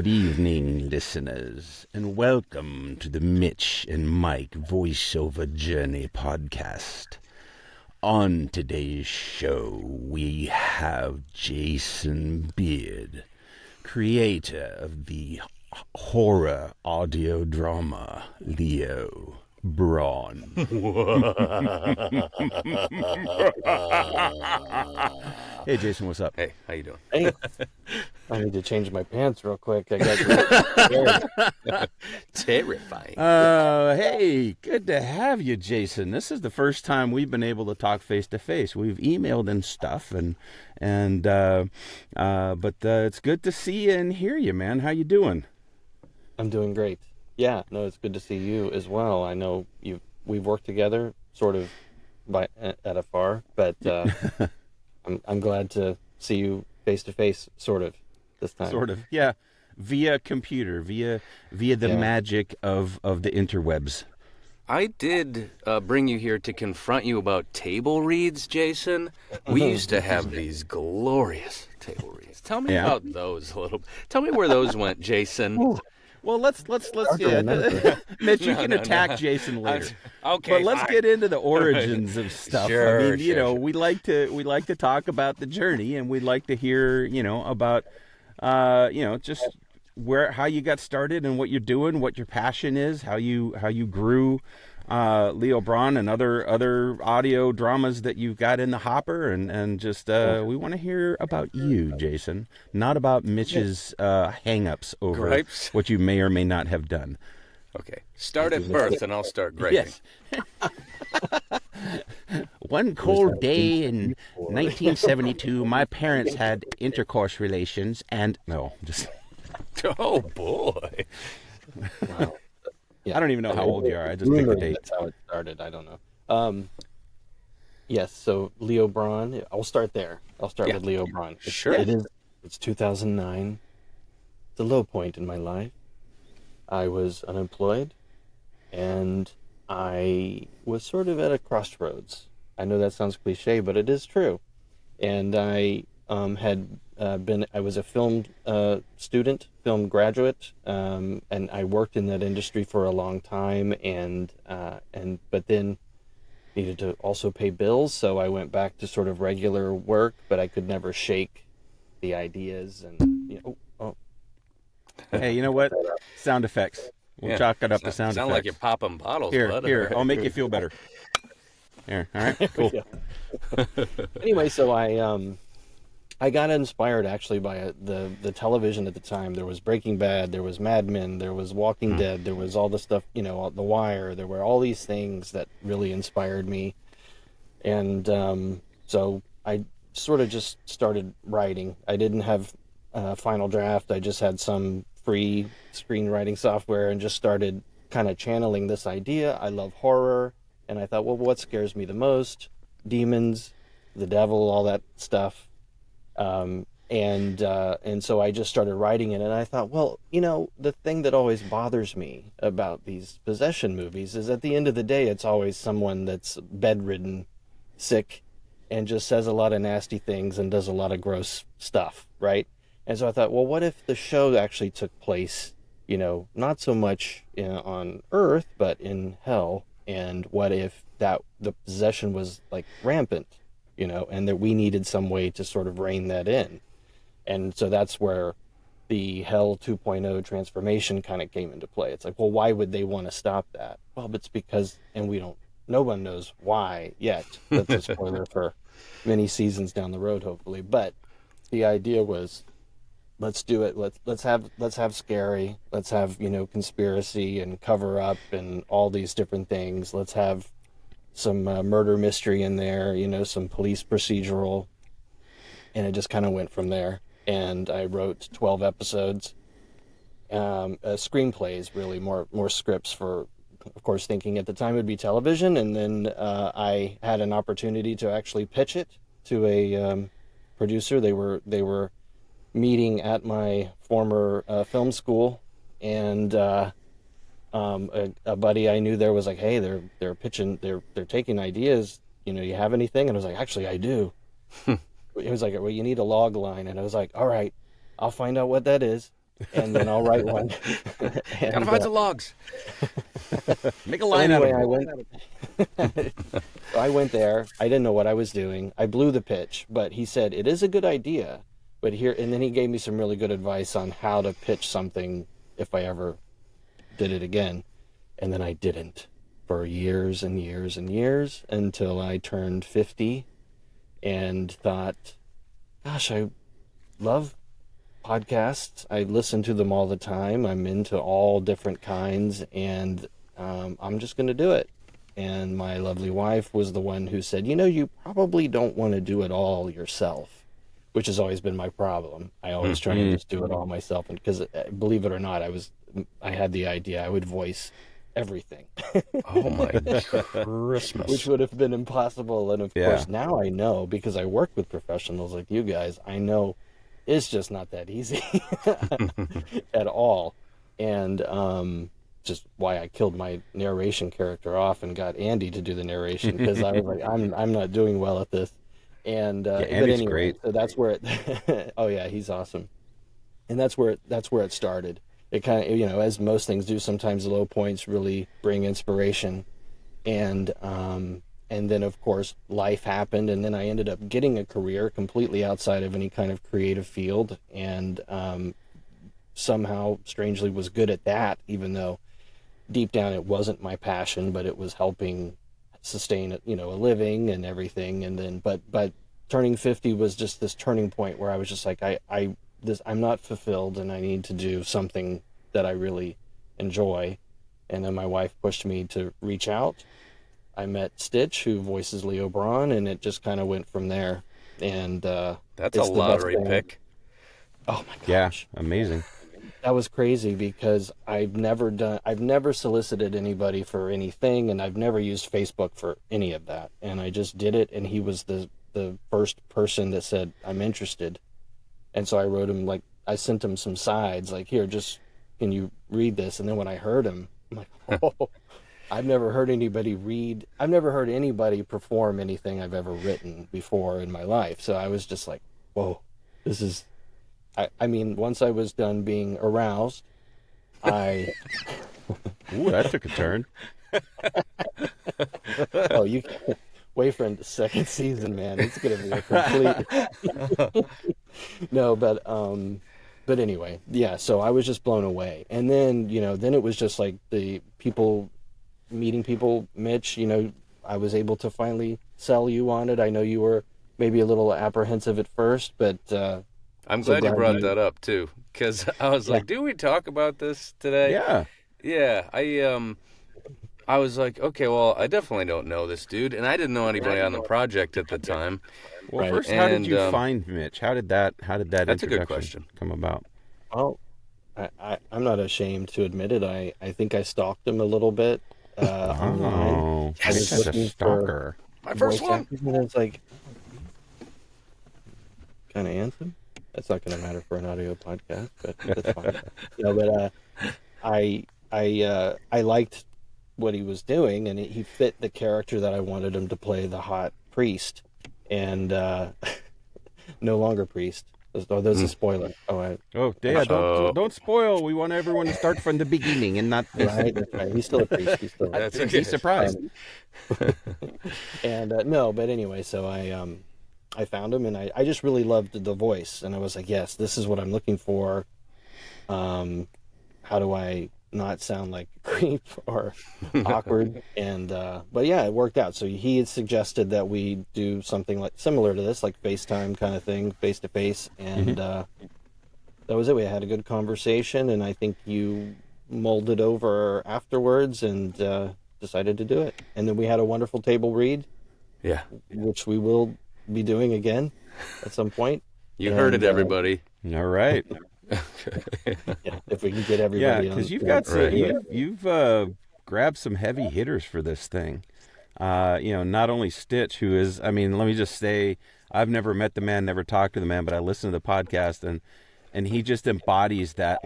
Good evening, listeners, and welcome to the Mitch and Mike Voiceover Journey podcast. On today's show, we have Jason Beard, creator of the horror audio drama Leo Brawn. Hey, Jason, what's up? Hey, how you doing? Hey, I need to change my pants real quick. I got Terrifying. Hey, good to have you, Jason. This is the first time we've been able to talk face to face. We've emailed and stuff, but it's good to see you and hear you, man. How you doing? I'm doing great. Yeah, no, it's good to see you as well. I know we've worked together, sort of at afar, but I'm glad to see you face to face, sort of this time. Sort of, yeah, via computer, via the magic of the interwebs. I did bring you here to confront you about table reads, Jason. We used to have these glorious table reads. Tell me about those a little. Tell me where those went, Jason. Ooh. Well, let's Mitch, you can attack Jason later. Okay, but let's get into the origins of stuff. Sure, sure. We like to talk about the journey, and we'd like to hear, about, just how you got started and what you're doing, what your passion is, how you grew Leo Brawn and other audio dramas that you've got in the hopper, and just we want to hear about you, Jason, not about Mitch's hang-ups over Gripes. what you may or may not have done. Okay, start at birth and I'll start griping. Yes. One cold day in 1972, my parents had intercourse relations, and Oh boy! Wow. Yeah. I don't even know how old you are. I just picked a date. That's how it started. I don't know. Yes. So Leo Brawn. I'll start there. I'll start with Leo Brawn. Sure. It's 2009. It's a low point in my life. I was unemployed, and I was sort of at a crossroads. I know that sounds cliche, but it is true. And I I was a film student, film graduate, and I worked in that industry for a long time, but then needed to also pay bills, so I went back to sort of regular work, but I could never shake the ideas and Hey, you know what? Sound effects. We'll chalk it up to sound effects. Sound like you're popping bottles, bud. Here, I'll make you feel better. Here, all right, cool. Anyway, so I got inspired actually by the television at the time. There was Breaking Bad, there was Mad Men, there was Walking Dead, there was all the stuff, The Wire. There were all these things that really inspired me. And so I sort of just started writing. I didn't have a final draft. I just had some free screenwriting software and just started kind of channeling this idea. I love horror. And I thought, well, what scares me the most? Demons, the devil, all that stuff. And so I just started writing it, and I thought, well, the thing that always bothers me about these possession movies is at the end of the day, it's always someone that's bedridden, sick, and just says a lot of nasty things and does a lot of gross stuff, right? And so I thought, well, what if the show actually took place, not so much on Earth, but in hell? And what if the possession was like rampant? And that we needed some way to sort of rein that in. And so that's where the Hell 2.0 transformation kind of came into play. It's like, well, why would they want to stop that? Well, it's because, and no one knows why yet. That's a spoiler for many seasons down the road, hopefully. But the idea was, let's do it. Let's have scary. Let's have, conspiracy and cover up and all these different things. Let's have some murder mystery in there, some police procedural, and it just kind of went from there. And I wrote 12 episodes, screenplays, really more scripts for, of course, thinking at the time it would be television. And then I had an opportunity to actually pitch it to a producer. They were meeting at my former film school, and a buddy I knew there was like, hey, they're pitching, they're taking ideas, you have anything? And I was like, actually, I do. It was like, well, you need a log line. And I was like, all right, I'll find out what that is. and then I'll write one. Gotta find some logs. Make a line out of anyway, it. I went there. I didn't know what I was doing. I blew the pitch, but he said it is a good idea. But here, and then he gave me some really good advice on how to pitch something if I ever did it again. And then I didn't for years and years and years until I turned 50 and thought, gosh, I love podcasts. I listen to them all the time. I'm into all different kinds, and I'm just going to do it. And my lovely wife was the one who said, you probably don't want to do it all yourself, which has always been my problem. I always try to just do it all myself. And because, believe it or not, I had the idea I would voice everything. Oh my Christmas. Which would have been impossible. And of course, now I know, because I work with professionals like you guys, I know it's just not that easy at all. And just why I killed my narration character off and got Andy to do the narration, because I was like, I'm not doing well at this. And Andy's but anyway, great. So that's where it oh yeah, he's awesome. And that's where it started. It kind of, as most things do, sometimes the low points really bring inspiration. And then of course life happened, and then I ended up getting a career completely outside of any kind of creative field, and somehow strangely was good at that, even though deep down it wasn't my passion, but it was helping sustain a living and everything. And then but turning 50 was just this turning point where I was just like, I'm not fulfilled, and I need to do something that I really enjoy. And then my wife pushed me to reach out. I met Stitch, who voices Leo Brawn, and it just kind of went from there. And that's a lottery pick. Oh my gosh. Yeah, amazing. That was crazy, because I've never solicited anybody for anything, and I've never used Facebook for any of that. And I just did it, and he was the first person that said, I'm interested. And so I wrote him, I sent him some sides, here, just, can you read this? And then when I heard him, I'm like, oh, I've never heard anybody perform anything I've ever written before in my life. So I was just like, whoa, this is, I mean, once I was done being aroused, Ooh, that took a turn. Oh, you wait for the second season, man. It's going to be a complete... No, but anyway, yeah, so I was just blown away. And then, then it was just like meeting people. Mitch, I was able to finally sell you on it. I know you were maybe a little apprehensive at first, but I'm glad you brought that up too, because I was like, do we talk about this today? Yeah. I was like, okay, well, I definitely don't know this dude, and I didn't know anybody on the project at the time. Well, first, how did you find Mitch? How did that That's a good question. Come about? Well, I'm not ashamed to admit it. I think I stalked him a little bit online. I was such a stalker. My first one. And it's like, kind of handsome. That's not going to matter for an audio podcast, but that's fine. But I liked what he was doing, and he fit the character that I wanted him to play, the hot priest, and no longer priest. There's a spoiler. Don't spoil. We want everyone to start from the beginning and not right. He's still a priest. He's still. That's okay. He's surprised. And no, but anyway, so I found him, and I just really loved the voice, and I was like, yes, this is what I'm looking for. How do I not sound like a creep or awkward? And but yeah, it worked out. So he had suggested that we do something similar to this, like FaceTime kind of thing, face to face, and that was it. We had a good conversation, and I think you molded over afterwards and decided to do it. And then we had a wonderful table read, which we will be doing again at some point. You heard it, everybody. All right. Yeah, if we can get everybody. Yeah, because you've got you've grabbed some heavy hitters for this thing. Not only Stitch, who is, I mean, let me just say, I've never met the man, never talked to the man, but I listen to the podcast, and he just embodies that,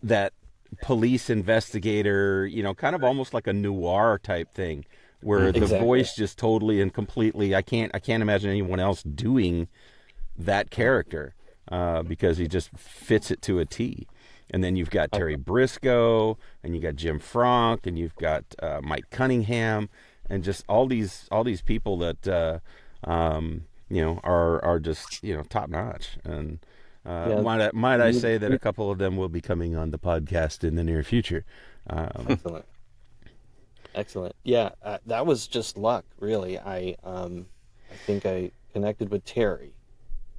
that police investigator, kind of almost like a noir type thing, where the voice just totally and completely, I can't imagine anyone else doing that character. because he just fits it to a T. And then you've got Terry Briscoe, and you got Jim Frank, and you've got Mike Cunningham, and just all these people that are just top notch. And might I say that a couple of them will be coming on the podcast in the near future. Excellent. Yeah, that was just luck, really. I think I connected with Terry,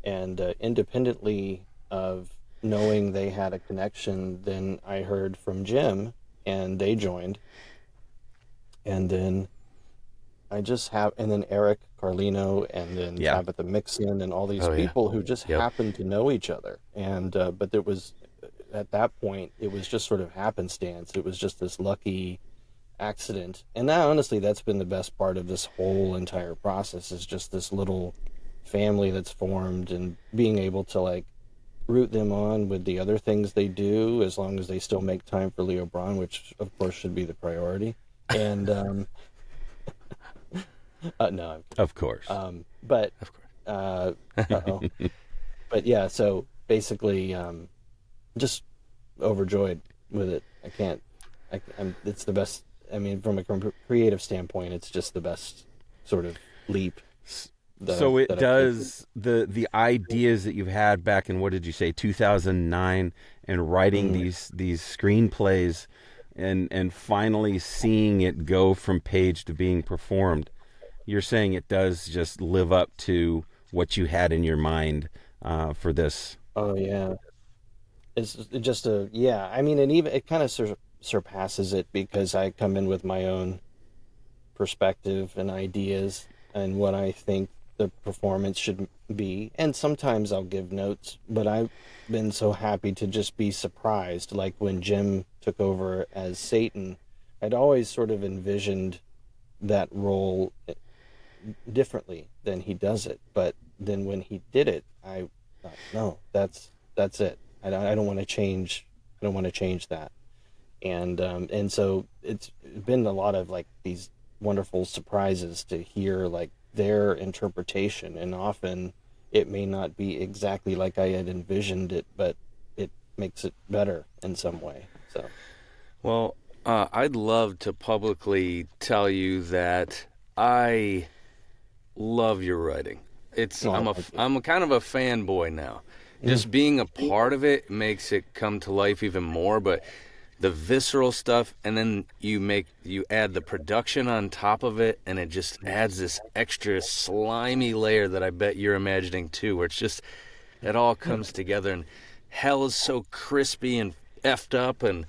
and independently of knowing they had a connection, then I heard from Jim, and they joined. And then and then Eric Carlino, and then Tabitha Mixon, and all these people who just happened to know each other. And but there was, at that point, it was just sort of happenstance. It was just this lucky accident. And that, honestly, that's been the best part of this whole entire process, is just this little family that's formed, and being able to like root them on with the other things they do, as long as they still make time for Leo Brawn, which of course should be the priority. And no, of course. But but yeah, so basically, just overjoyed with it. It's the best. I mean, from a creative standpoint, it's just the best sort of leap. So it does the ideas that you've had back in, what did you say, 2009, and writing these screenplays, and finally seeing it go from page to being performed. You're saying it does just live up to what you had in your mind for this. Oh yeah, it's just I mean, and even it kind of surpasses it, because I come in with my own perspective and ideas and what I think the performance should be, and sometimes I'll give notes, but I've been so happy to just be surprised. Like when Jim took over as Satan, I'd always sort of envisioned that role differently than he does it, but then when he did it, I thought, no, that's it. I don't want to change. I don't want to change that. And so it's been a lot of like these wonderful surprises to hear like their interpretation, and often it may not be exactly like I had envisioned it, but it makes it better in some way. So, well, I'd love to publicly tell you that I love your writing. I'm kind of a fanboy now. Just being a part of it makes it come to life even more, but the visceral stuff, and then you add the production on top of it, and it just adds this extra slimy layer that I bet you're imagining too, where it's just, it all comes together, and hell is so crispy and effed up, and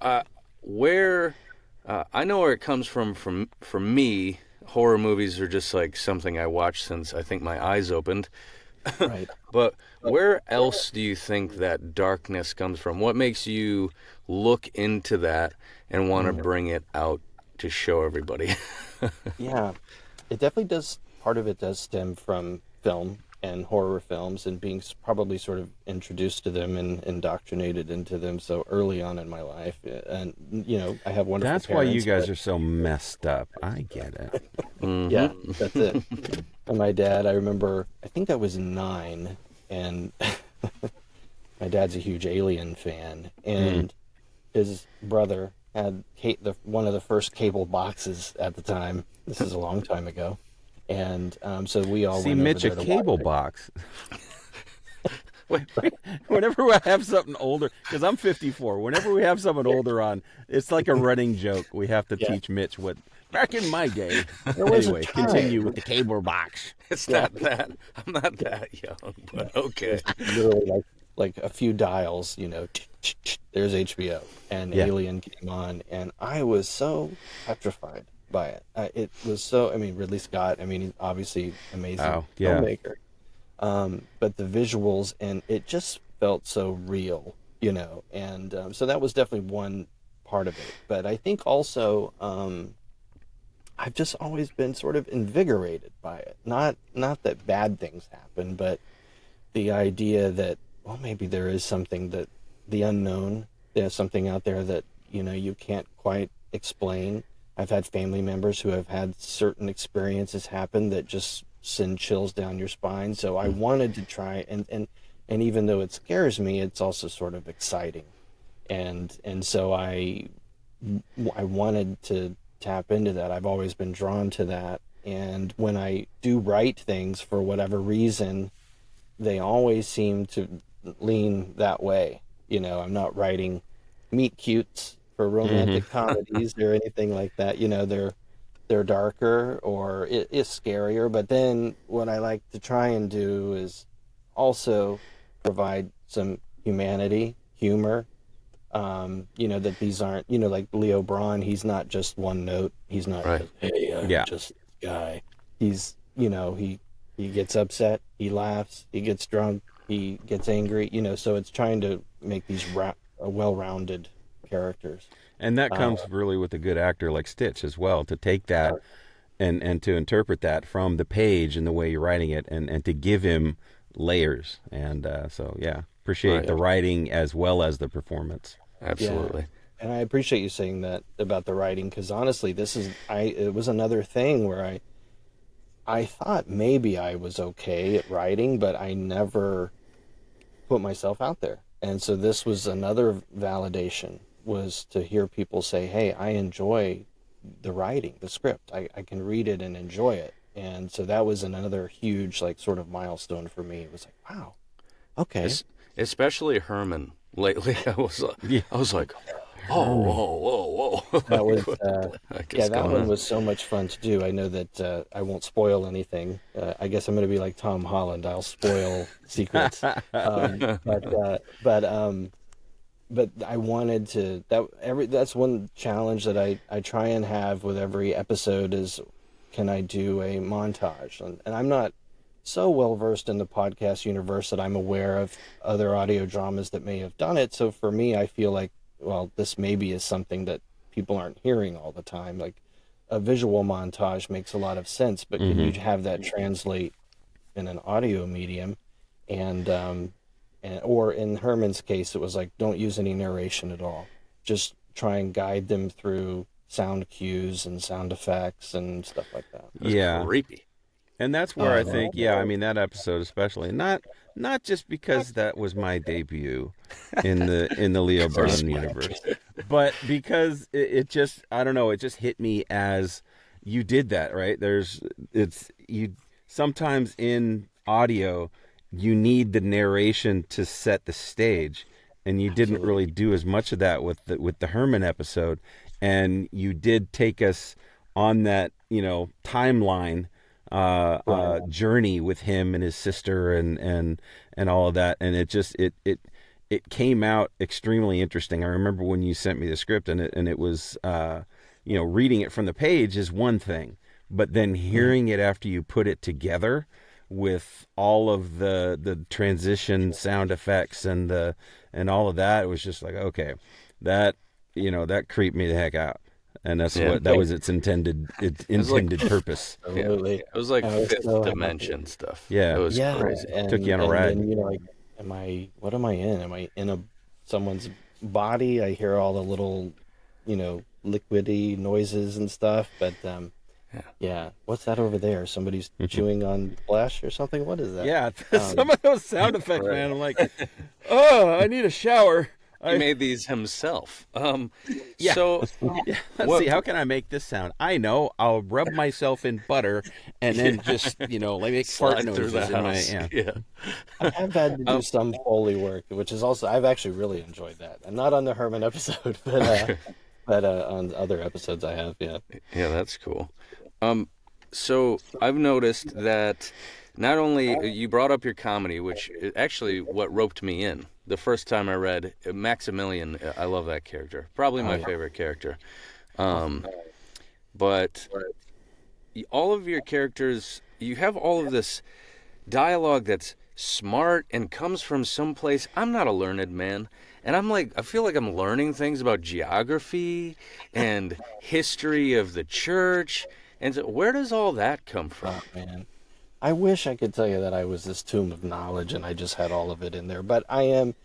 I know where it comes from. For me, horror movies are just like something I watched since I think my eyes opened. Right. But where else do you think that darkness comes from? What makes you look into that and want to bring it out to show everybody? Yeah, it definitely does. Part of it does stem from film and horror films, and being probably sort of introduced to them and indoctrinated into them so early on in my life. And I have wonderful That's parents, why you guys are so messed up. I get it. Yeah, that's it. And my dad, I remember, I think I was 9, and my dad's a huge Alien fan, and his brother had one of the first cable boxes at the time. This is a long time ago. And so we all see went Mitch over a there to cable watch box. Whenever we have something older, because I'm 54, whenever we have someone older on, it's like a running joke. We have to teach Mitch what. Back in my day. Anyway, continue with the cable box. It's not that. I'm not that young, but okay. Literally like a few dials, there's HBO, and Alien came on, and I was so petrified by it. It was so, Ridley Scott, he's obviously amazing filmmaker. But the visuals, and it just felt so real, and so that was definitely one part of it. But I think also, I've just always been sort of invigorated by it. Not that bad things happen, but the idea that, well, maybe there is something that the unknown, there's something out there that, you can't quite explain. I've had family members who have had certain experiences happen that just send chills down your spine. So I wanted to try, and even though it scares me, it's also sort of exciting. And so I wanted to tap into that. I've always been drawn to that. And when I do write things, for whatever reason, they always seem to lean that way. You know, I'm not writing meet cutes for romantic comedies or anything like that. You know, they're darker, or it is scarier. But then what I like to try and do is also provide some humanity, humor. You know, that these aren't, you know, like Leo Brawn, he's not just one note. He's not, Right. hey, I'm just this guy. He's, you know, he gets upset, he laughs, he gets drunk, he gets angry, you know, so it's trying to make these well-rounded characters. And that comes really with a good actor like Stitch as well, to take that and to interpret that from the page and the way you're writing it, and to give him layers. And so, yeah, appreciate the writing as well as the performance. Absolutely. Yeah. And I appreciate you saying that about the writing, because honestly, it was another thing where I thought maybe I was okay at writing, but I never put myself out there. And so this was another validation, was to hear people say, hey, I enjoy the writing, the script. I can read it and enjoy it. And so that was another huge, like, sort of milestone for me. It was like, wow, okay. Especially Herman. Lately, I was like, whoa. That was, that one was so much fun to do. I know that I won't spoil anything. I guess I'm going to be like Tom Holland. I'll spoil secrets. But I wanted to. That's one challenge that I try and have with every episode is, can I do a montage? And I'm not so well versed in the podcast universe that I'm aware of other audio dramas that may have done it. So for me, I feel like, well, this maybe is something that people aren't hearing all the time. Like, a visual montage makes a lot of sense, but can you have that translate in an audio medium? And or in Herman's case, it was like, don't use any narration at all. Just try and guide them through sound cues and sound effects and stuff like that. That's creepy. And that's where I think, I mean, that episode especially, not just because that was my debut in the Leo Brawn universe, but because it just, I don't know, it just hit me as you did that, right? You sometimes in audio, you need the narration to set the stage, and you didn't really do as much of that with the Herman episode, and you did take us on that, you know, timeline journey with him and his sister and all of that, and it came out extremely interesting. I remember when you sent me the script, and it was you know, reading it from the page is one thing, but then hearing it after you put it together with all of the transition sound effects and all of that, it was just like, okay, that, you know, that creeped me the heck out. And that's that was its intended purpose. Absolutely. It was like fifth dimension stuff. Yeah. It was crazy. Took you on a ride. And, you know, like, what am I in? Am I in someone's body? I hear all the little, you know, liquidy noises and stuff, but what's that over there? Somebody's chewing on flesh or something? What is that? Yeah, some of those sound effects, man. I'm like, oh, I need a shower. He made these himself. So let's see, how can I make this sound? I know, I'll rub myself in butter and then just, you know, like make fart noises in my I've had to do some Foley work, which is also, I've actually really enjoyed that. And not on the Herman episode, but on other episodes I have, Yeah, that's cool. So I've noticed that not only you brought up your comedy, which is actually what roped me in. The first time I read Maximilian, I love that character. Probably my favorite character. But all of your characters, you have all of this dialogue that's smart and comes from someplace. I'm not a learned man. And I feel like I'm learning things about geography and history of the church. And so where does all that come from? Oh, man. I wish I could tell you that I was this tomb of knowledge and I just had all of it in there. But I am,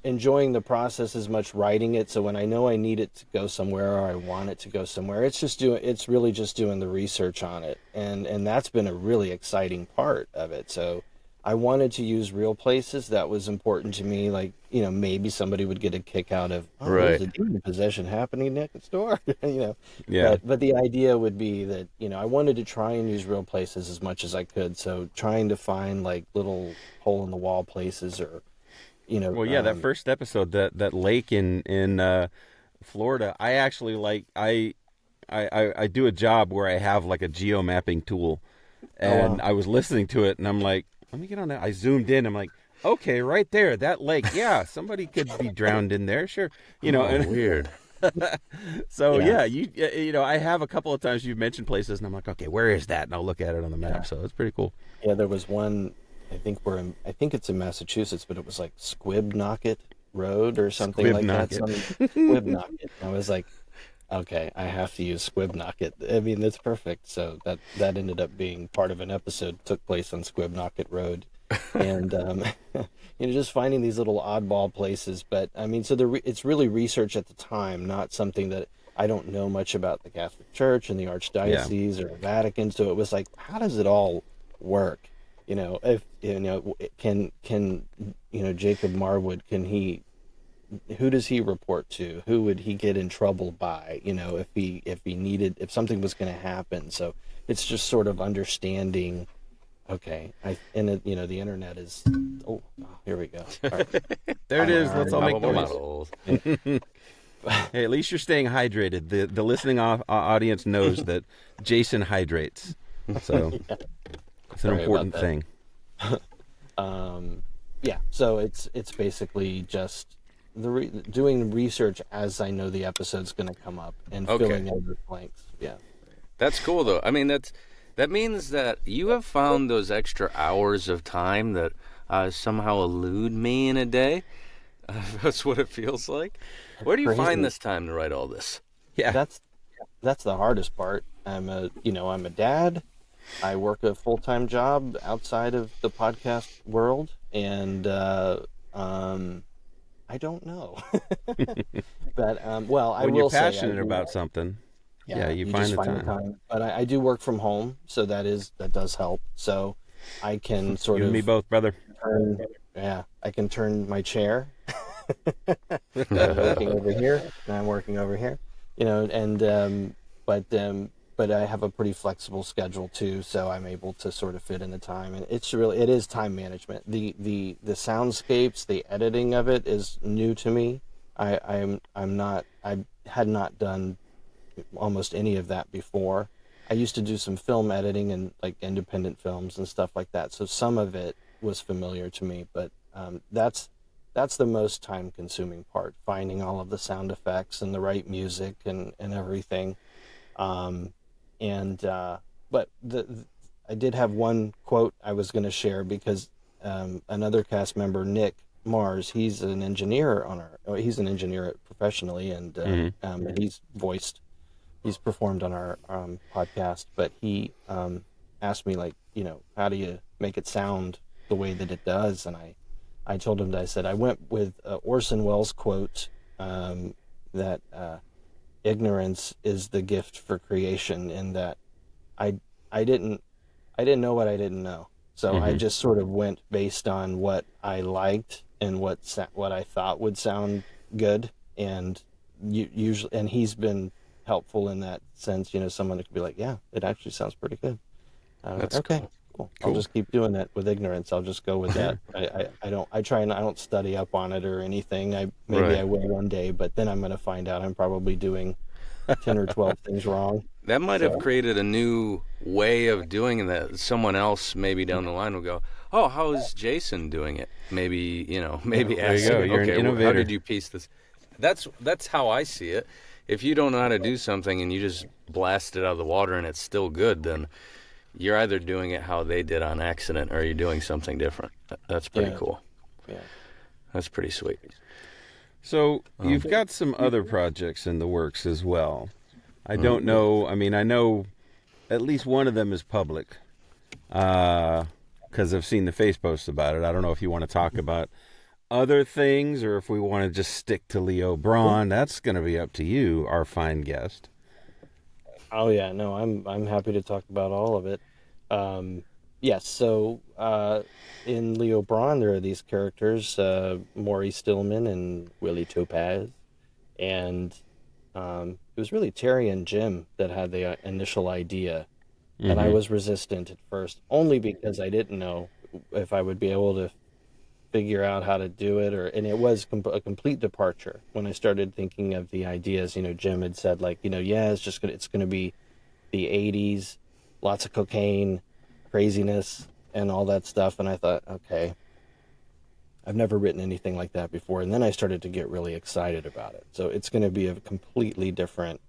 enjoying the process as much writing it. So when I know I need it to go somewhere or I want it to go somewhere, it's really just doing the research on it. And that's been a really exciting part of it. So I wanted to use real places. That was important to me. Like, maybe somebody would get a kick out of, oh, there's a demon possession happening next door, Yeah. But the idea would be that, I wanted to try and use real places as much as I could. So trying to find like little hole in the wall places or, Well, yeah, that first episode, that lake in Florida, I actually I do a job where I have like a geo mapping tool, and I was listening to it, and I'm like, let me get on that. I zoomed in. I'm like, okay, right there, that lake. Yeah, somebody could be drowned in there, sure. Weird. So yeah, I have a couple of times you've mentioned places, and I'm like, okay, where is that? And I'll look at it on the map. So it's pretty cool. Yeah, there was one. I think it's in Massachusetts, but it was like Squibnocket Road or something like that. Squibnocket. I was like, okay, I have to use Squibnocket. I mean, that's perfect. So that ended up being part of an episode, took place on Squibnocket Road. And, just finding these little oddball places. But, I mean, so it's really research at the time, not something that I don't know much about the Catholic Church and the Archdiocese or Vatican. So it was like, how does it all work? If can Jacob Marwood, who does he report to? Who would he get in trouble by? If something was going to happen. So it's just sort of understanding. Okay, the internet is. Oh, here we go. All right. There it is. Let's all make noise. Hey, at least you're staying hydrated. The listening audience knows that Jason hydrates. So. It's an important thing. So it's basically just doing research as I know the episode's going to come up and filling in the blanks. Yeah, that's cool though. I mean, that means that you have found those extra hours of time that somehow elude me in a day. That's what it feels like. Where do you find this time to write all this? Yeah, that's the hardest part. I'm a dad. I work a full-time job outside of the podcast world, and I don't know. But I when will say, you're passionate about something, you find the time. But I do work from home, so that does help. So I can sort you of and me both, brother. I can turn my chair. I'm working over here, and I'm working over here. But I have a pretty flexible schedule too, so I'm able to sort of fit in the time, and it is time management. The soundscapes, the editing of it is new to me. I had not done almost any of that before. I used to do some film editing and like independent films and stuff like that, so some of it was familiar to me. But that's the most time consuming part, finding all of the sound effects and the right music and everything. But I did have one quote I was going to share because another cast member, Nick Mars, he's an engineer professionally, and he's performed on our podcast. But he asked me, like, how do you make it sound the way that it does? And I told him that I went with Orson Welles' quote that. Ignorance is the gift for creation, in that I didn't know what I didn't know, so I just sort of went based on what I liked and what I thought would sound good, and usually, and he's been helpful in that sense. Someone that could be like, yeah, it actually sounds pretty good. That's okay. Cool. I'll just keep doing that with ignorance. I'll just go with that. I don't study up on it or anything. I will one day, but then I'm going to find out I'm probably doing 10 or 12 things wrong. That might have created a new way of doing that. Someone else maybe down the line will go, oh, how is Jason doing it? Maybe ask him, you're an innovator. How did you piece this? That's how I see it. If you don't know how to do something and you just blast it out of the water and it's still good, then you're either doing it how they did on accident or you're doing something different. That's pretty cool. Yeah. That's pretty sweet. So you've got some other projects in the works as well. I don't know. I mean, I know at least one of them is public because I've seen the face posts about it. I don't know if you want to talk about other things, or if we want to just stick to Leo Brawn, that's going to be up to you, our fine guest. Oh yeah, no, I'm happy to talk about all of it. Yes, so in Leo Brawn, there are these characters, Maury Stillman and Willie Topaz, and it was really Terry and Jim that had the initial idea, and I was resistant at first, only because I didn't know if I would be able to figure out how to do it, and it was a complete departure when I started thinking of the ideas. Jim had said, like, yeah, it's gonna be the 80s, lots of cocaine, craziness, and all that stuff. And I thought, okay, I've never written anything like that before. And then I started to get really excited about it. So it's going to be a completely different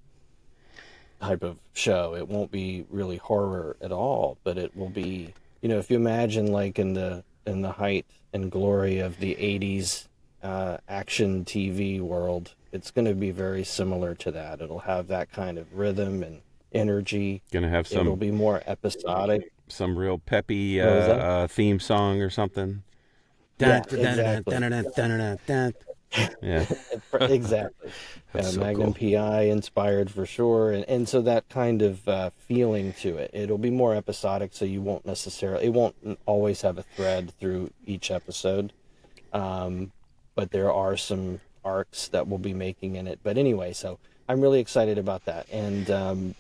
type of show. It won't be really horror at all, but it will be, if you imagine, like, in the height and glory of the 80s action TV world, it's going to be very similar to that. It'll have that kind of rhythm and energy. Gonna have It'll be more episodic. Some real peppy theme song or something. Yeah, exactly. Yeah, exactly. So Magnum cool. PI inspired for sure, and so that kind of feeling to it. It'll be more episodic, so it won't always have a thread through each episode. But there are some arcs that we'll be making in it. But anyway, so I'm really excited about that, and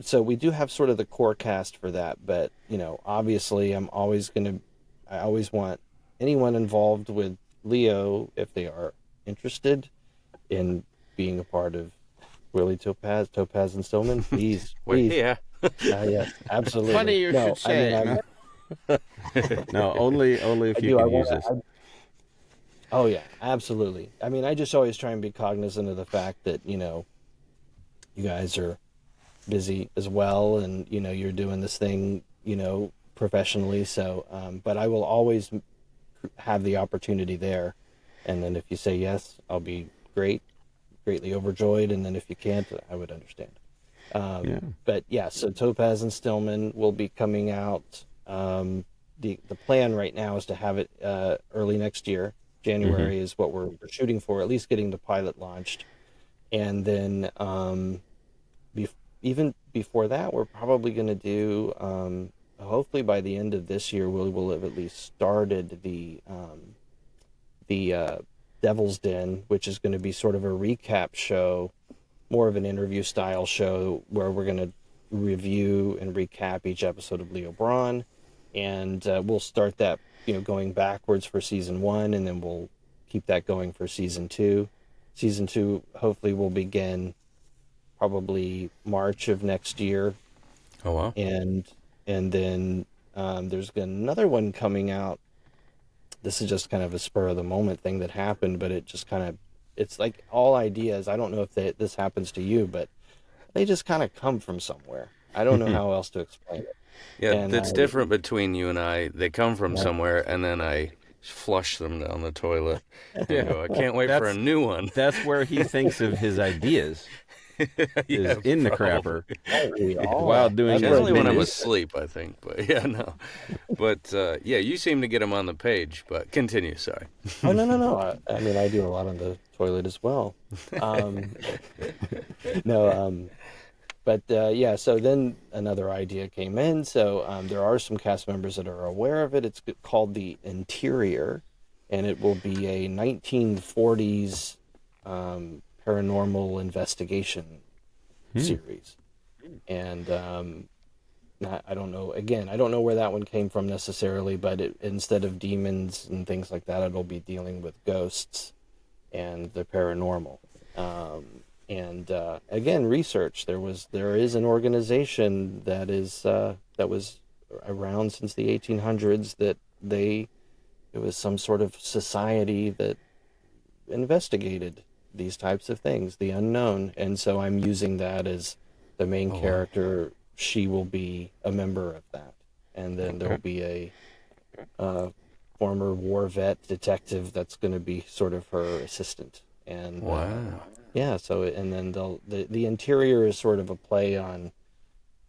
so we do have sort of the core cast for that. But obviously, I always want anyone involved with Leo, if they are interested in being a part of Willie Topaz and Stillman, please. Yeah. Yes, absolutely. Funny you should say. No, only if you can use this. Oh yeah, absolutely. I mean, I just always try and be cognizant of the fact that you guys are busy as well, and you're doing this thing professionally. So, but I will always have the opportunity there, and then if you say yes, I'll be greatly overjoyed, and then if you can't, I would understand. But yeah, so Topaz and Stillman will be coming out. The plan right now is to have it early next year. January is what we're shooting for, at least getting the pilot launched, and then even before that, we're probably going to do. Hopefully by the end of this year, we'll have at least started the Devil's Den, which is going to be sort of a recap show, more of an interview style show where we're going to review and recap each episode of Leo Brawn, and we'll start that going backwards for season 1, and then we'll keep that going for season 2. Season 2 hopefully will begin probably March of next year. Oh wow! And then there's another one coming out. This is just kind of a spur of the moment thing that happened, but it's like all ideas. I don't know if this happens to you, but they just kind of come from somewhere. I don't know how else to explain it. Yeah, that's different between you and I. They come from somewhere, and then I flush them down the toilet. And go, I can't wait for a new one. That's where he thinks of his ideas. Is in the crapper while doing generally when I'm asleep, I think. But yeah, no. But yeah, you seem to get them on the page. But continue. Sorry. Oh no. I mean, I do a lot on the toilet as well. But yeah. So then another idea came in. So there are some cast members that are aware of it. It's called The Interior, and it will be a 1940s paranormal investigation series. And I don't know. Again, I don't know where that one came from necessarily, but instead of demons and things like that, it'll be dealing with ghosts and the paranormal. And again, research. There is an organization that was around since the 1800s that it was some sort of society that investigated these types of things, the unknown. And so I'm using that as the main character. She will be a member of that, and then there'll be a former war vet detective that's going to be sort of her assistant. And yeah, so and then the Interior is sort of a play on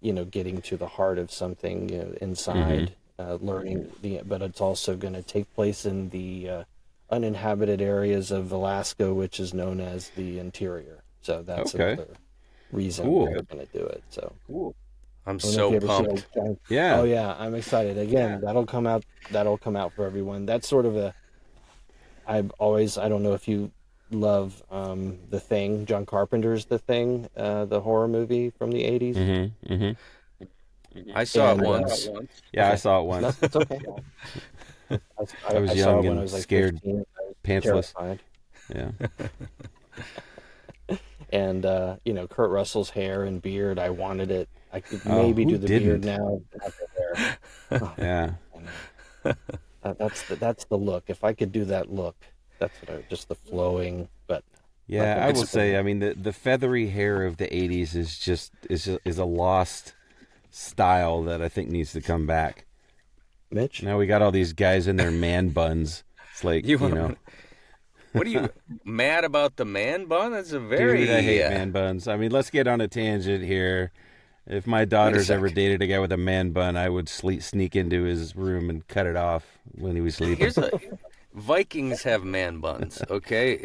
getting to the heart of something inside, learning but it's also going to take place in the uninhabited areas of Alaska, which is known as the interior. So that's another reason we're going to do it. So cool. I'm so pumped. Yeah. Oh yeah, I'm excited. Again, that'll come out for everyone. That's sort of I don't know if you love The Thing, John Carpenter's The Thing, the horror movie from the 80s. Mm-hmm. Mm-hmm. I saw it once. Yeah, okay. I saw it once. That's okay. I was young and I was scared, 15, pantsless. Terrified. Yeah. And Kurt Russell's hair and beard, I wanted it. I could maybe do the beard now, not the hair. Oh, yeah. That's the look. If I could do that look, that's just the flowing. But yeah, I will say, I mean, the feathery hair of the '80s is a lost style that I think needs to come back. Mitch, now we got all these guys in their man buns. It's like you know. What are you mad about the man bun? That's a very... Dude, I hate man buns. I mean, let's get on a tangent here. If my daughter's ever dated a guy with a man bun, I would sneak into his room and cut it off when he was sleeping. Vikings have man buns, okay?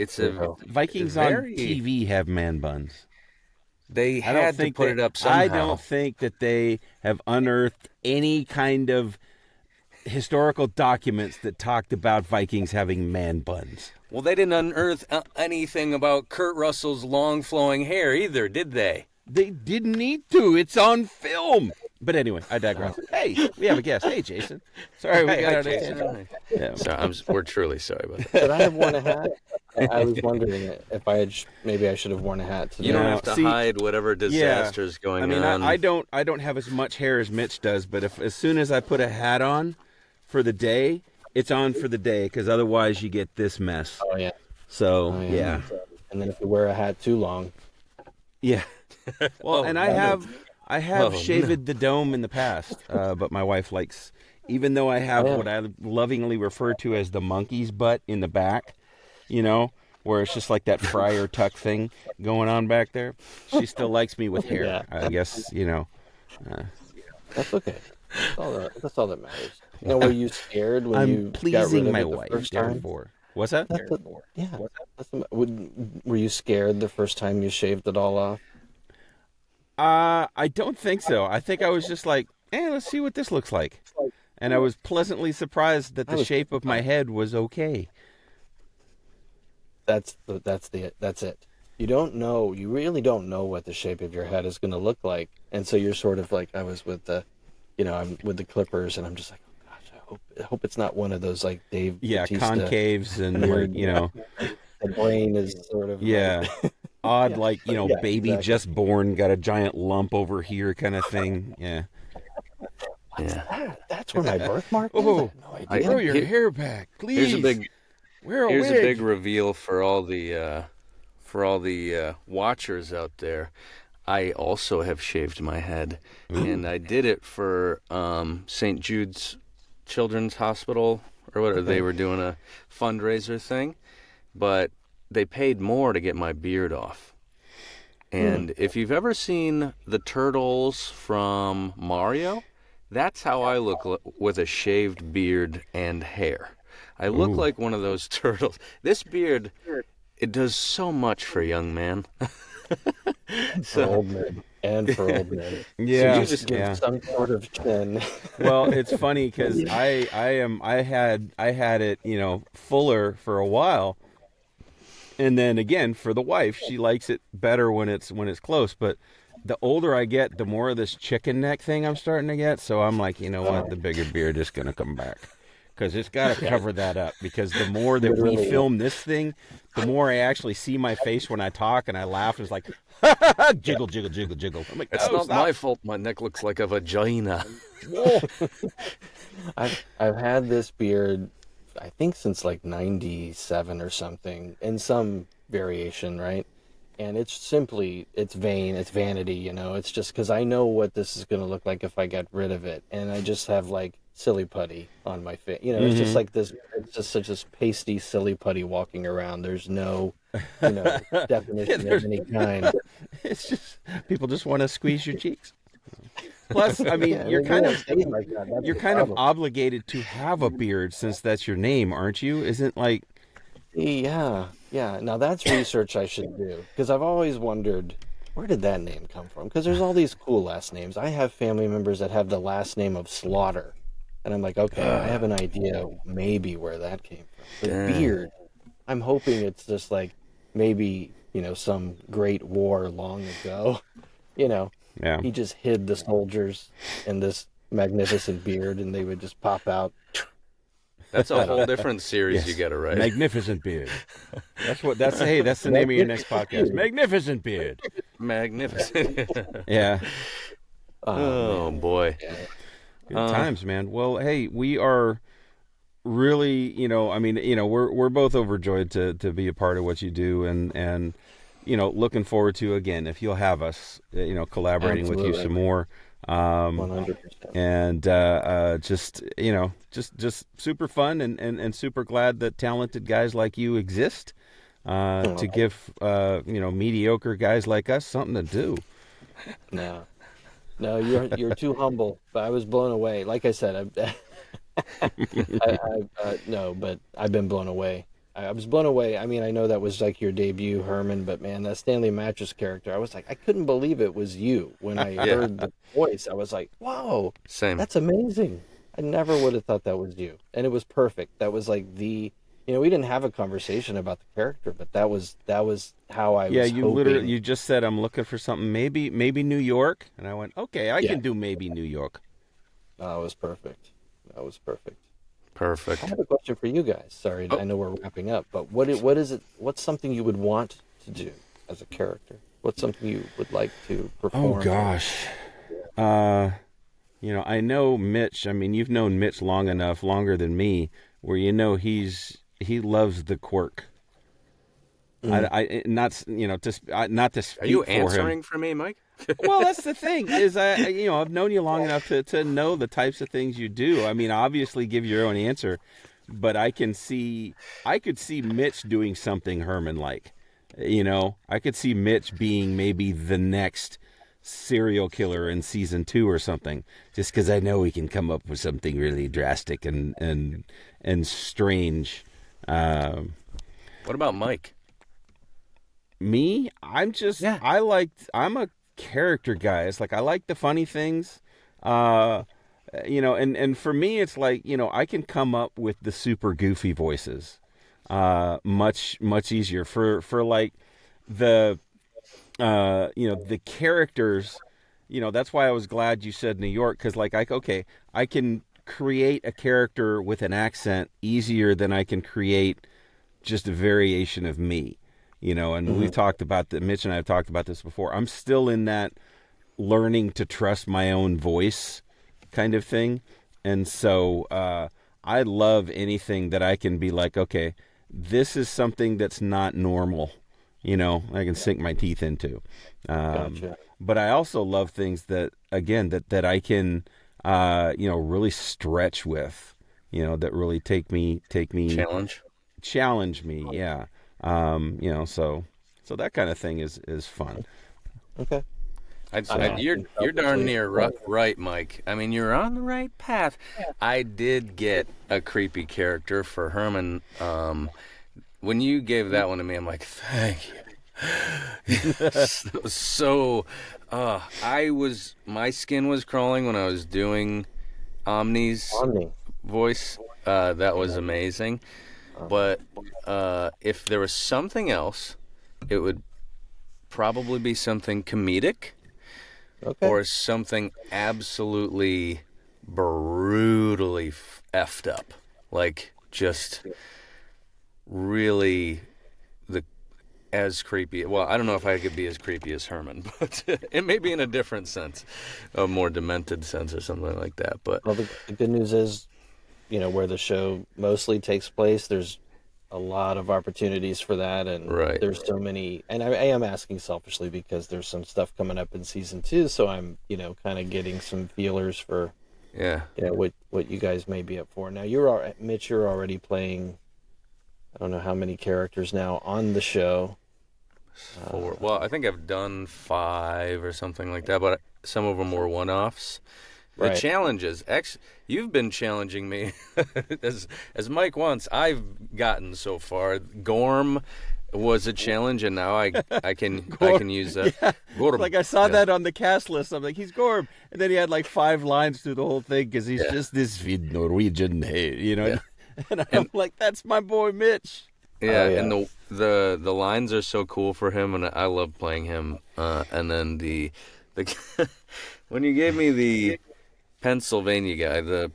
Vikings on TV have man buns. They had to put it up somehow. I don't think that they have unearthed any kind of historical documents that talked about Vikings having man buns. Well, they didn't unearth anything about Kurt Russell's long flowing hair either, did they? They didn't need to. It's on film. But anyway, I digress. Hey, we have a guest. Hey, Jason. Sorry, we got our Jason. Yeah. So we're truly sorry about that. Could I have worn a hat? I was wondering if maybe I should have worn a hat today. You don't have to hide whatever disaster is going on. I don't have as much hair as Mitch does, but as soon as I put a hat on for the day, it's on for the day, because otherwise you get this mess. Oh yeah. So yeah. And then if you wear a hat too long. Yeah. Well, and I have shaved the dome in the past, but my wife likes, even though I have what I lovingly refer to as the monkey's butt in the back, where it's just like that friar tuck thing going on back there. She still likes me with hair. Yeah. I guess, That's okay. That's all that matters. Were you scared when you got rid of it the first time? What's that? Were you scared the first time you shaved it all off? I don't think so. I think I was just like, hey, let's see what this looks like. And I was pleasantly surprised that the shape of my head was okay. That's it. You don't know. You really don't know what the shape of your head is going to look like. And so you're sort of like, I was with I'm with the clippers, and I'm just like, oh gosh, I hope it's not one of those like Dave Bautista concaves and the brain is sort of odd, baby exactly. Just born, got a giant lump over here kind of thing. Yeah. That's where my birthmark is. Oh, grow your hair back, please. Here's a big reveal for all the watchers out there. I also have shaved my head, and I did it for St. Jude's Children's Hospital or whatever. They were doing a fundraiser thing, but they paid more to get my beard off. And if you've ever seen the turtles from Mario, that's how I look with a shaved beard and hair. I look like one of those turtles. This beard, it does so much for a young man. For old men. And for old men. Yeah. So you just give some sort of chin. Well, it's funny because I had it, fuller for a while. And then again, for the wife, she likes it better when it's close. But the older I get, the more of this chicken neck thing I'm starting to get. So I'm like, you know what? The bigger beard is going to come back. Because it's got to cover that up. Because the more that we film this thing, the more I actually see my face when I talk and I laugh. And it's like, jiggle, jiggle, jiggle, jiggle. I'm like, it's not my fault. My neck looks like a vagina. I've had this beard, I think, since like 97 or something, in some variation, right? And it's vain, it's vanity, It's just because I know what this is going to look like if I get rid of it. And I just have like silly putty on my face. It's just like this, it's just such this pasty silly putty walking around. There's no, definition of any kind. It's just, people just want to squeeze your cheeks. Plus, I mean, you're kind of obligated to have a beard since that's your name, aren't you? Isn't like, Yeah, yeah. Now that's research I should do because I've always wondered where did that name come from? Because there's all these cool last names. I have family members that have the last name of Slaughter, and I'm like, okay, I have an idea maybe where that came from. But Dang. Beard, I'm hoping it's just like maybe some great war long ago. You know, Yeah. he just hid the soldiers in this magnificent beard, and they would just pop out. That's a whole different series you Yes. got to write. Magnificent Beard. That's the name of your next podcast. Magnificent Beard. Magnificent. Yeah. Oh, boy. Good times, man. Well, hey, we are really, we're both overjoyed to be a part of what you do, and looking forward to, again, if you'll have us, collaborating with you some more. 100%. And just super fun, and super glad that talented guys like you exist, to give mediocre guys like us something to do. No, you're too humble. But I was blown away. Like I said, no, but I've been blown away. I was blown away. I mean, I know that was like your debut, Herman, but man, that Stanley Mattress character, I was like, I couldn't believe it was you. When I heard the voice, I was like, whoa, Same. that's amazing. I never would have thought that was you. And it was perfect. That was like we didn't have a conversation about the character, but that was how I was you hoping. literally, you just said, I'm looking for something, maybe New York. And I went, okay, I can do maybe New York. That was perfect. That was perfect. Perfect. I have a question for you guys. Sorry, I know we're wrapping up, but what is it? What's something you would want to do as a character? What's something you would like to perform? Oh gosh, I know Mitch. I mean, you've known Mitch longer than me, where he loves the quirk. Not to speak Are you for answering him. for me, Mike? Well, that's the thing is, I've known you long enough to know the types of things you do. I mean, obviously, give your own answer, but I could see Mitch doing something Herman-like. I could see Mitch being maybe the next serial killer in season 2 or something, just because I know he can come up with something really drastic and strange. What about Mike? Me, I'm a character guy. It's like I like the funny things, and for me it's like, I can come up with the super goofy voices much easier for like the the characters. That's why I was glad you said New York, because like I can create a character with an accent easier than I can create just a variation of me. And we've talked about that. Mitch and I have talked about this before. I'm still in that learning to trust my own voice kind of thing. And so I love anything that I can be like, okay, this is something that's not normal. I can sink my teeth into. Gotcha. But I also love things that, again, that I can, really stretch with, that really take me challenge me. Yeah. So that kind of thing is fun. Okay. You're darn near right, Mike. I mean, you're on the right path. I did get a creepy character for Herman. When you gave that one to me, I'm like, thank you. So, my skin was crawling when I was doing Omni's voice. That was amazing. But if there was something else, it would probably be something comedic, or something absolutely brutally effed up, like just really as creepy. Well, I don't know if I could be as creepy as Herman, but it may be in a different sense, a more demented sense or something like that. But the good news is, where the show mostly takes place, there's a lot of opportunities for that, and there's so many. And I am asking selfishly because there's some stuff coming up in season 2, so I'm kind of getting some feelers for what you guys may be up for. Now Mitch, you're already playing, I don't know how many characters now on the show. 4. Well, I think I've done 5 or something like that, but some of them were one-offs. The Right. challenges. You've been challenging me as Mike wants. I've gotten so far. Gorm was a challenge, and now I can use that. Yeah. Gorm. It's like I saw that on the cast list. I'm like, he's Gorm, and then he had like 5 lines through the whole thing because he's just this Norwegian, you know. Yeah. And I'm like, that's my boy Mitch. Yeah, Oh, yeah. and the lines are so cool for him, and I love playing him. And then the when you gave me the Pennsylvania guy,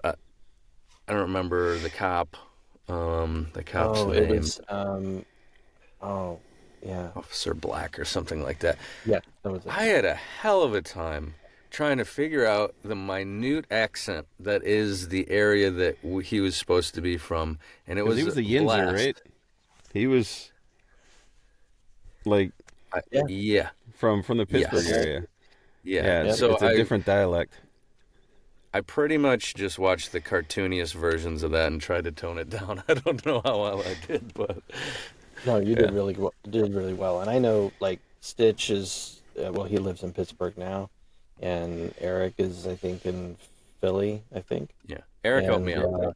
I don't remember the cop. The cop's Oh, name. it was yeah. Officer Black or something like that. Yeah, that was it. I had a hell of a time trying to figure out the minute accent that is the area that he was supposed to be from, and it was He was a blast. Yinzer, right? He was like Yeah. from the Pittsburgh Yes. area. Yeah. Yeah, So it's a different dialect. I pretty much just watched the cartooniest versions of that and tried to tone it down. I don't know how well I did, but No, you did really well. And I know, like, Stitch is well, he lives in Pittsburgh now, and Eric is, I think, in Philly. I think. yeah. Eric helped me out.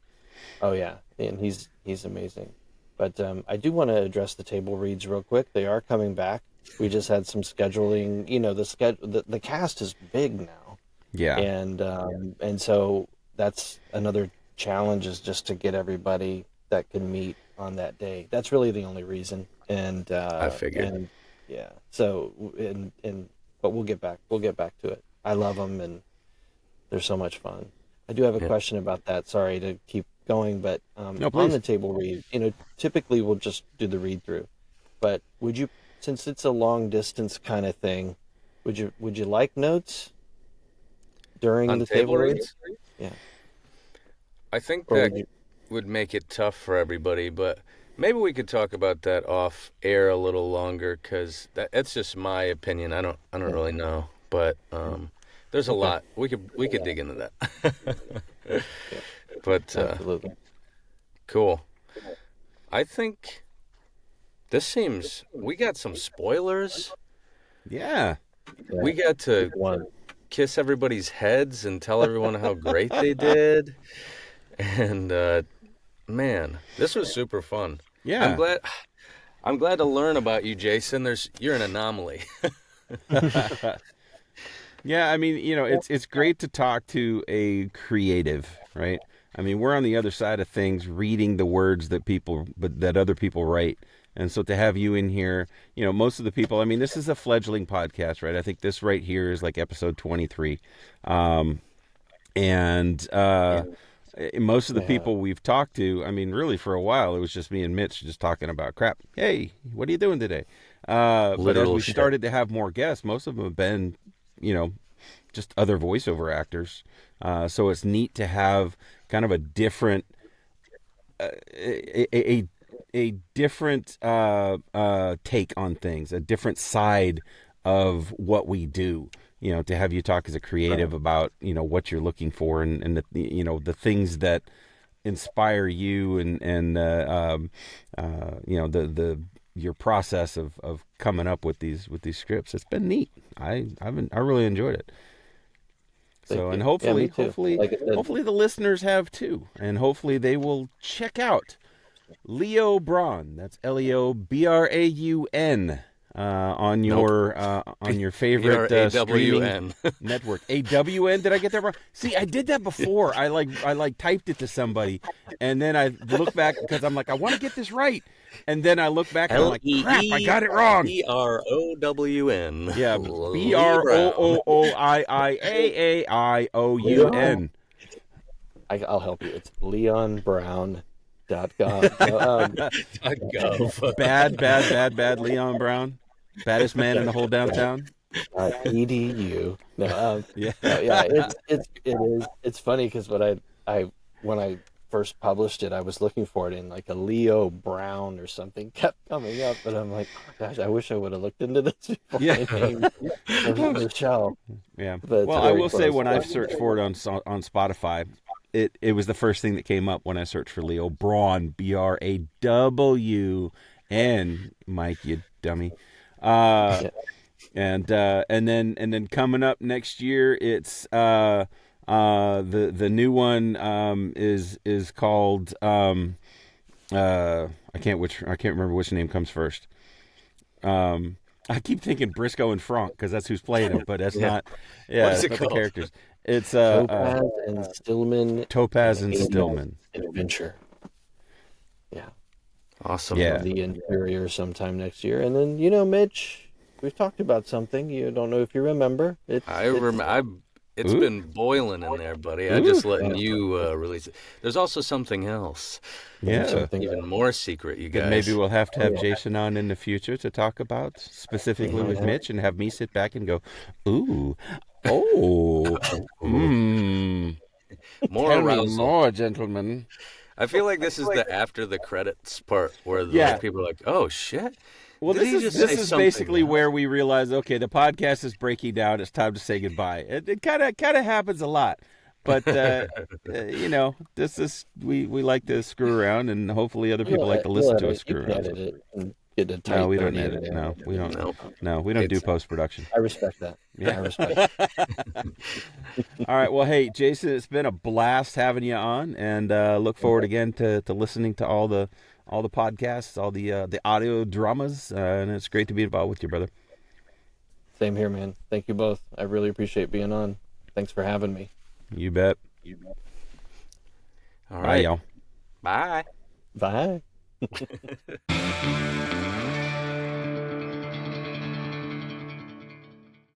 Oh yeah, and he's amazing. But I do want to address the table reads real quick. They are coming back. We just had some scheduling. You know, the cast is big now. Yeah. And so that's another challenge, is just to get everybody that can meet on that day. That's really the only reason. And I figured. And yeah. So but we'll get back to it. I love them, and they're so much fun. I do have a question about that. Sorry to keep going, but No, on please. the table read, typically we'll just do the read through. But would you, since it's a long distance kind of thing, would you like notes during On the table table reads? read? Yeah. I think Or that would you- would make it tough for everybody, but maybe we could talk about that off air a little longer, because that's just my opinion. I don't really know, but there's a lot we could dig into that. But Absolutely. cool. I think we got some spoilers. Yeah. We got to One. kiss everybody's heads and tell everyone how great they did. And man, this was super fun. Yeah. I'm glad to learn about you, Jason. You're an anomaly. Yeah, I mean, it's great to talk to a creative, right? I mean, we're on the other side of things, reading the words that other people write. And so to have you in here, most of the people, I mean, this is a fledgling podcast, right? I think this right here is like episode 23. Most of the people we've talked to, I mean, really for a while, it was just me and Mitch just talking about crap. Hey, what are you doing today? But as Literal we shit. started to have more guests, most of them have been, just other voiceover actors. So it's neat to have kind of a different, a different take on things, a different side of what we do. To have you talk as a creative about what you're looking for and the things that inspire you and your process of coming up with these scripts. It's been neat. I really enjoyed it. So, and hopefully Like I said, hopefully the listeners have too, and hopefully they will check out Leo Brawn. That's LeoBraun on your favorite streaming network. AWN. Did I get that wrong? See, I did that before. I typed it to somebody, and then I look back because I'm like, I want to get this right, and then I look back and I'm like, crap, I got it wrong. BROWN. Yeah, BROOIIAAIOUN. I'll help you. It's leonbrown.gov. Bad Leon Brown. Baddest man in the whole downtown. edu. Yeah. It's funny because when I first published it, I was looking for it in like a Leo Brown or something kept coming up, but I'm like, oh, gosh, I wish I would have looked into this before I named the show. Yeah. But Well, I will say when I searched for it on Spotify, it was the first thing that came up when I searched for Leo Brawn, BRAWN. Mike, you dummy. and then coming up next year, it's the new one is called I can't remember which name comes first. I keep thinking Briscoe and Frank because that's who's playing him, but that's not. Yeah, What is that's it not called? the characters. It's Topaz and Stillman. Topaz and Stillman. Adventure. Yeah. Awesome. Yeah. The interior sometime next year, and then Mitch, we've talked about something. You don't know if you remember. I remember. It's been boiling in there, buddy. I just letting you release it. There's also something else. Yeah. Something Even more secret, you guys. That maybe we'll have to have Jason on in the future to talk about specifically with Mitch, and have me sit back and go, ooh, oh, More tell me arousal. more, gentlemen. I feel like this is the after the credits part where people are like, "Oh shit." Well, Did he this just is say something basically else? where we realize, okay, the podcast is breaking down. It's time to say goodbye. It kind of happens a lot, but this is we like to screw around, and hopefully other people like to listen to us screw around. Edit it and get a tight No, we don't 30 edit. in No, there. we don't. Nope. No, we don't do It's- post production. I respect that. Yeah. I respect that. All right. Well, hey, Jason, it's been a blast having you on, and look forward again to listening to all the podcasts, all the audio dramas, and it's great to be involved with you, brother. Same here, man. Thank you both. I really appreciate being on. Thanks for having me. You bet. All Bye, right. y'all. Bye. Bye.